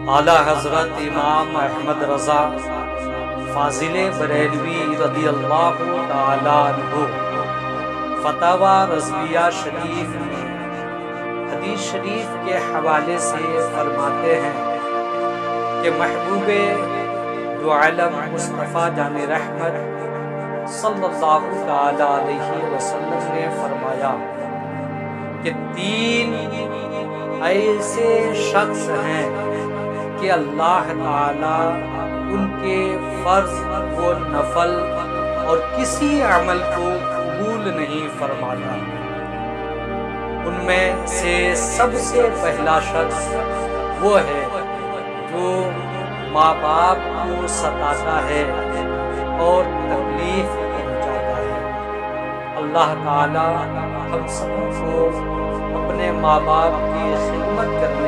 اعلیٰ حضرت امام احمد رضا فاضل بریلوی رضی اللہ تعالیٰ عنہ فتاوی رضویہ شریف میں حدیث شریف کے حوالے سے فرماتے ہیں کہ محبوب دو عالم مصطفیٰ جان رحمت صلی اللہ تعالیٰ علیہ وسلم نے فرمایا کہ 3 ایسے شخص ہیں کہ اللہ تعالیٰ ان کے فرض و نفل اور کسی عمل کو قبول نہیں فرماتا۔ ان میں سے سب سے پہلا شخص وہ ہے جو ماں باپ کو ستاتا ہے اور تکلیف پہنچاتا ہے۔ اللہ تعالیٰ ہم سب کو اپنے ماں باپ کی خدمت کرنے